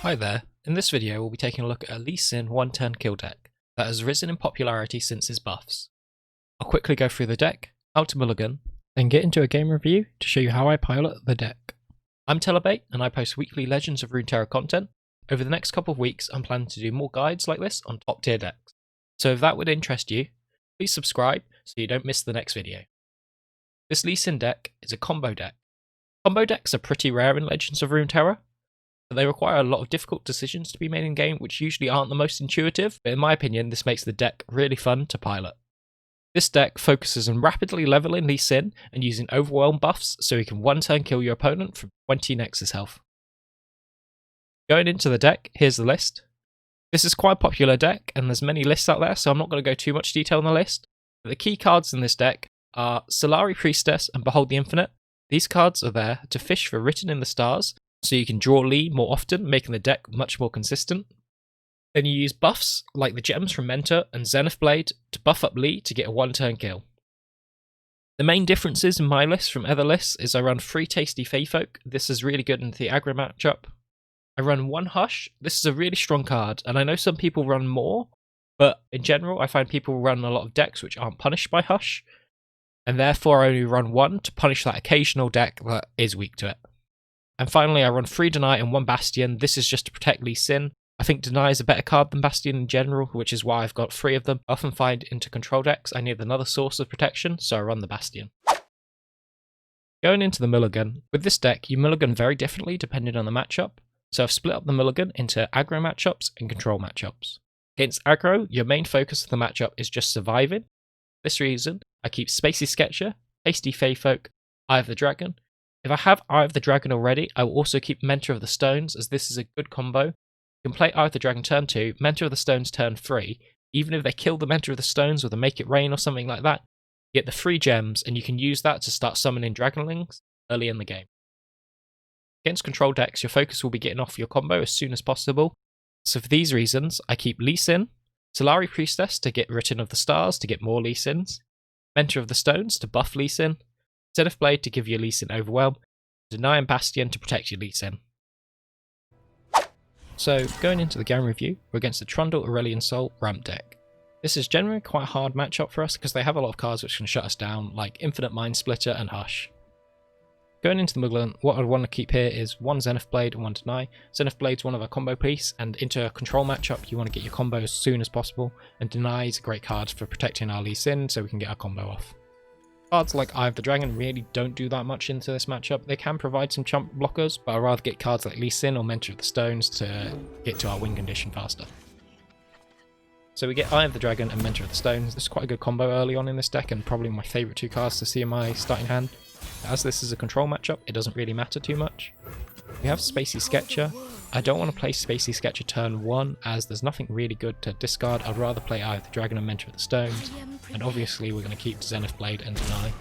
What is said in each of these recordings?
Hi there, in this video we'll be taking a look at a Lee Sin one-turn kill deck that has risen in popularity since his buffs. I'll quickly go through the deck, out to Mulligan, then get into a game review to show you how I pilot the deck. I'm Telebait and I post weekly Legends of Runeterra content. Over the next couple of weeks I'm planning to do more guides like this on top tier decks. So if that would interest you, please subscribe so you don't miss the next video. This Lee Sin deck is a combo deck. Combo decks are pretty rare in Legends of Runeterra, but they require a lot of difficult decisions to be made in game which usually aren't the most intuitive, but in my opinion this makes the deck really fun to pilot. This deck focuses on rapidly leveling Lee Sin and using overwhelm buffs so he can one-turn kill your opponent from 20 Nexus health. Going into the deck, here's the list. This is quite a popular deck and there's many lists out there, so I'm not going to go too much detail on the list. But the key cards in this deck are Solari Priestess and Behold the Infinite. These cards are there to fish for Written in the Stars, so you can draw Lee more often, making the deck much more consistent. Then you use buffs like the gems from Mentor and Zenith Blade to buff up Lee to get a one-turn kill. The main differences in my list from other lists is I run 3 Tasty Feyfolk. This is really good in the aggro matchup. I run 1 Hush. This is a really strong card, and I know some people run more, but in general I find people run a lot of decks which aren't punished by Hush, and therefore I only run 1 to punish that occasional deck that is weak to it. And finally I run 3 Deny and 1 Bastion. This is just to protect Lee Sin. I think Deny is a better card than Bastion in general, which is why I've got 3 of them. I often find into control decks I need another source of protection, so I run the Bastion. Going into the Mulligan, with this deck you mulligan very differently depending on the matchup, so I've split up the Mulligan into aggro matchups and control matchups. Against aggro, your main focus of the matchup is just surviving. For this reason, I keep Spacey Sketcher, Tasty Feyfolk, Eye of the Dragon. If I have Eye of the Dragon already, I will also keep Mentor of the Stones, as this is a good combo. You can play Eye of the Dragon turn 2, Mentor of the Stones turn 3. Even if they kill the Mentor of the Stones or they make it rain or something like that, you get the 3 gems and you can use that to start summoning Dragonlings early in the game. Against control decks, your focus will be getting off your combo as soon as possible. So for these reasons, I keep Lee Sin, Solari Priestess to get Written of the Stars to get more Lee Sins, Mentor of the Stones to buff Lee Sin, Zenith Blade to give you Lee Sin overwhelm, Deny and Bastion to protect your Lee Sin. So going into the game review, we're against the Trundle Aurelian Soul ramp deck. This is generally quite a hard matchup for us because they have a lot of cards which can shut us down, like Infinite Mind Splitter and Hush. Going into the Mulligan, what I'd want to keep here is 1 Zenith Blade and 1 Deny. Zenith Blade's one of our combo piece, and into a control matchup you want to get your combo as soon as possible, and Deny is a great card for protecting our Lee Sin so we can get our combo off. Cards like Eye of the Dragon really don't do that much into this matchup. They can provide some chump blockers, but I'd rather get cards like Lee Sin or Mentor of the Stones to get to our win condition faster. So we get Eye of the Dragon and Mentor of the Stones. This is quite a good combo early on in this deck and probably my favourite 2 cards to see in my starting hand. As this is a control matchup, it doesn't really matter too much. We have Spacey Sketcher. I don't want to play Spacey Sketcher turn 1 as there's nothing really good to discard. I'd rather play Eye of the Dragon and Mentor of the Stones, and obviously we're going to keep Zenith Blade and Deny.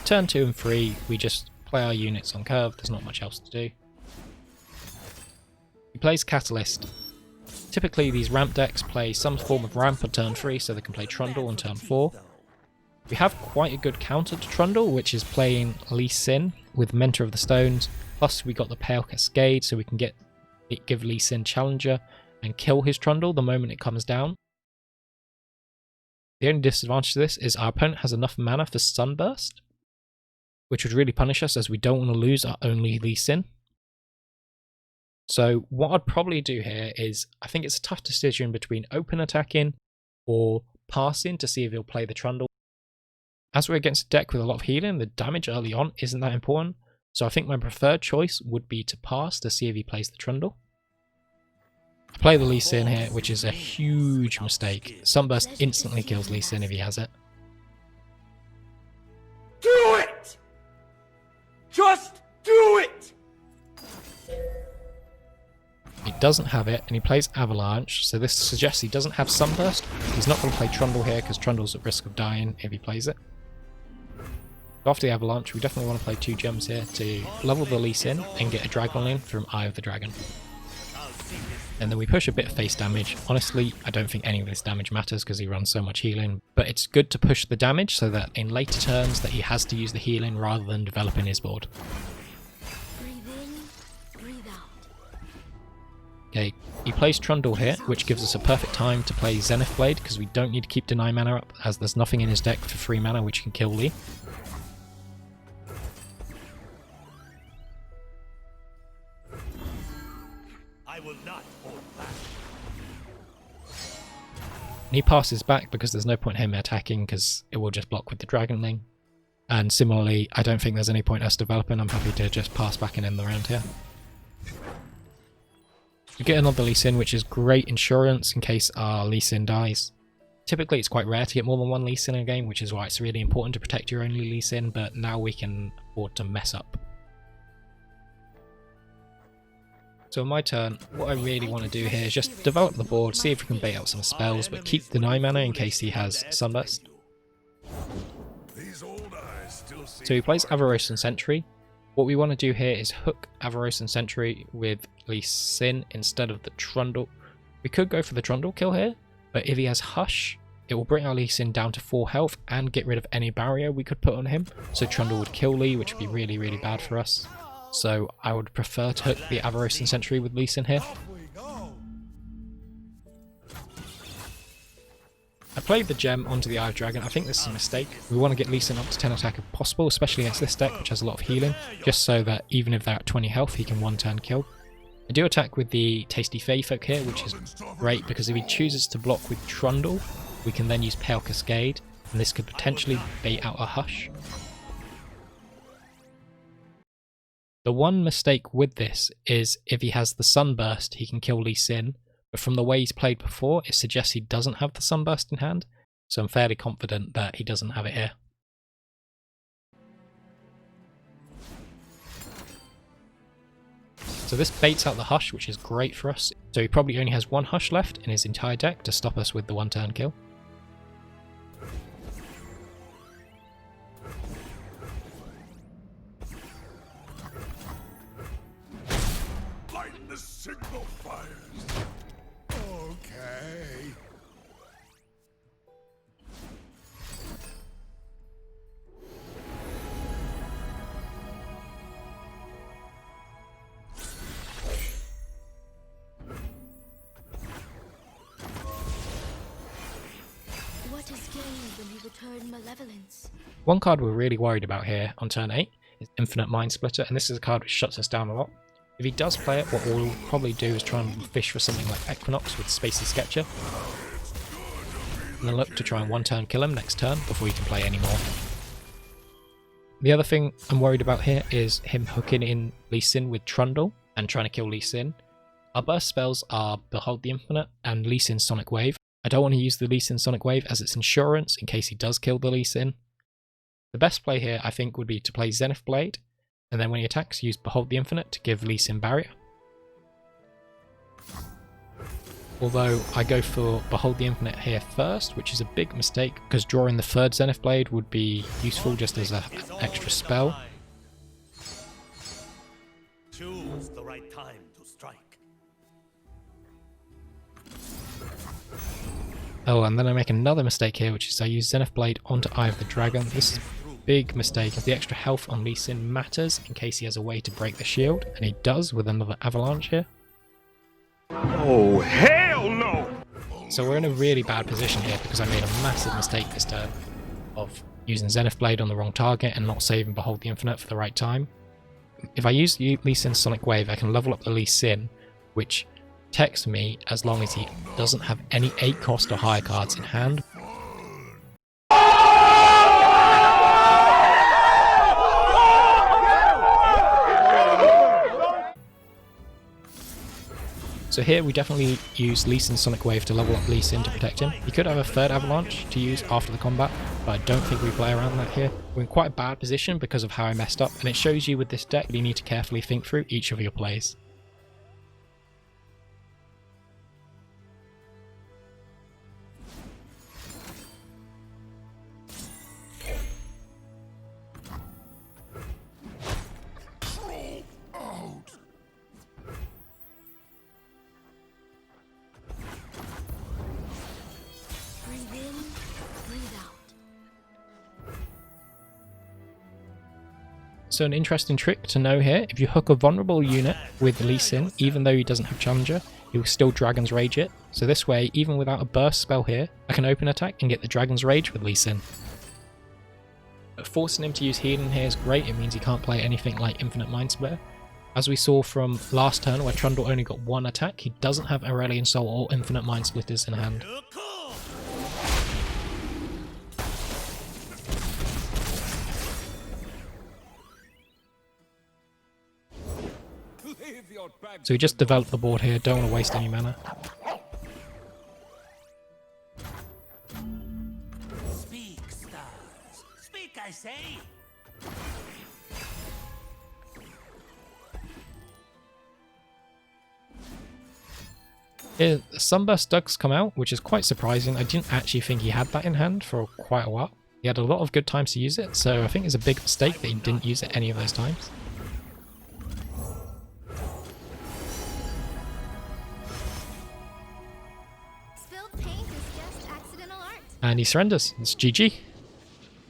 Turn 2 and 3, we just play our units on curve, there's not much else to do. He plays Catalyst. Typically these ramp decks play some form of ramp on turn 3 so they can play Trundle on turn 4. We have quite a good counter to Trundle, which is playing Lee Sin with Mentor of the Stones, plus we got the Pale Cascade so we can give Lee Sin Challenger and kill his Trundle the moment it comes down. The only disadvantage to this is our opponent has enough mana for Sunburst, which would really punish us as we don't want to lose our only Lee Sin. So what I'd probably do here is, I think it's a tough decision between open attacking or passing to see if he'll play the Trundle. As we're against a deck with a lot of healing, the damage early on isn't that important, so I think my preferred choice would be to pass to see if he plays the Trundle. I play the Lee Sin here, which is a huge mistake. Sunburst instantly kills Lee Sin if he has it. Do it! Just do it! He doesn't have it, and he plays Avalanche, so this suggests he doesn't have Sunburst. He's not going to play Trundle here because Trundle's at risk of dying if he plays it. After the Avalanche, we definitely want to play 2 gems here to level the Lee Sin and get a Dragonling from Eye of the Dragon. And then we push a bit of face damage. Honestly, I don't think any of this damage matters because he runs so much healing, but it's good to push the damage so that in later turns that he has to use the healing rather than developing his board. Breathe in, breathe out. Okay, he plays Trundle here, which gives us a perfect time to play Zenith Blade, because we don't need to keep Deny Mana up, as there's nothing in his deck for 3 mana which can kill Lee. I will not hold back. And he passes back because there's no point him attacking, because it will just block with the Dragonling. And similarly, I don't think there's any point us developing. I'm happy to just pass back and end the round here. We get another Lee Sin, which is great insurance in case our Lee Sin dies. Typically it's quite rare to get more than 1 Lee Sin in a game, which is why it's really important to protect your only Lee Sin, but now we can afford to mess up. So on my turn, what I really want to do here is just develop the board, see if we can bait out some spells, but keep Deny Mana in case he has Sunburst. So he plays Avarosan Sentry. What we want to do here is hook Avarosan Sentry with Lee Sin instead of the Trundle. We could go for the Trundle kill here, but if he has Hush, it will bring our Lee Sin down to 4 health and get rid of any barrier we could put on him. So Trundle would kill Lee, which would be really, really bad for us. So I would prefer to hook the Avarosan Sentry with Lee Sin here. I played the gem onto the Eye of Dragon. I think this is a mistake. We want to get Lee Sin up to 10 attack if possible, especially against this deck, which has a lot of healing, just so that even if they're at 20 health, he can 1-turn kill. I do attack with the Tasty Fey Folk here, which is great, because if he chooses to block with Trundle, we can then use Pale Cascade, and this could potentially bait out a Hush. The one mistake with this is if he has the Sunburst, he can kill Lee Sin, but from the way he's played before, it suggests he doesn't have the Sunburst in hand, so I'm fairly confident that he doesn't have it here. So this baits out the Hush, which is great for us, so he probably only has 1 Hush left in his entire deck to stop us with the 1-turn kill. The signal fires. Okay. What is gained when you return malevolence? One card we're really worried about here on turn 8 is Infinite Mind Splitter, and this is a card which shuts us down a lot. If he does play it, what we'll probably do is try and fish for something like Equinox with Spacey Sketcher, and then look to try and 1-turn kill him next turn before he can play any more. The other thing I'm worried about here is him hooking in Lee Sin with Trundle and trying to kill Lee Sin. Our burst spells are Behold the Infinite and Lee Sin Sonic Wave. I don't want to use the Lee Sin Sonic Wave as it's insurance in case he does kill the Lee Sin. The best play here, I think, would be to play Zenith Blade, and then when he attacks, use Behold the Infinite to give Lee Sin barrier. Although I go for Behold the Infinite here first, which is a big mistake, because drawing the 3rd Zenith Blade would be useful just as an extra spell. Choose the right time to strike. Oh, and then I make another mistake here, which is I use Zenith Blade onto Eye of the Dragon. This is big mistake, as the extra health on Lee Sin matters in case he has a way to break the shield, and he does with another Avalanche here. Oh, hell no! So we're in a really bad position here because I made a massive mistake this turn of using Zenith Blade on the wrong target and not saving Behold the Infinite for the right time. If I use Lee Sin's Sonic Wave, I can level up the Lee Sin, which protects me as long as he doesn't have any 8 cost or higher cards in hand. So here we definitely use Lee Sin's Sonic Wave to level up Lee Sin to protect him. He could have a 3rd Avalanche to use after the combat, but I don't think we play around that here. We're in quite a bad position because of how I messed up, and it shows you with this deck that you need to carefully think through each of your plays. So an interesting trick to know here, if you hook a vulnerable unit with Lee Sin, even though he doesn't have Challenger, he'll still Dragon's Rage it. So this way, even without a burst spell here, I can open attack and get the Dragon's Rage with Lee Sin. But forcing him to use healing here is great. It means he can't play anything like Infinite Mind Splitter. As we saw from last turn where Trundle only got one attack, he doesn't have Aurelion Soul or Infinite Mind Splitters in hand. So we just developed the board here, don't want to waste any mana. Speak, stars. Speak, I say. Here, Sunburst does come out, which is quite surprising. I didn't actually think he had that in hand for quite a while. He had a lot of good times to use it, so I think it's a big mistake that he didn't use it any of those times. Spilled paint is just accidental art. And he surrenders. It's GG.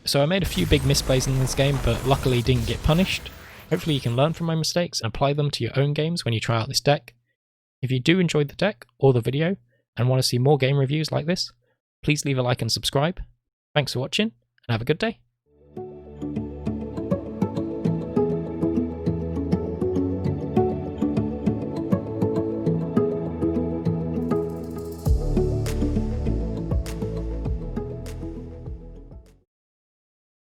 So I made a few big misplays in this game, but luckily didn't get punished. Hopefully you can learn from my mistakes and apply them to your own games when you try out this deck. If you do enjoy the deck or the video and want to see more game reviews like this, please leave a like and subscribe. Thanks for watching and have a good day.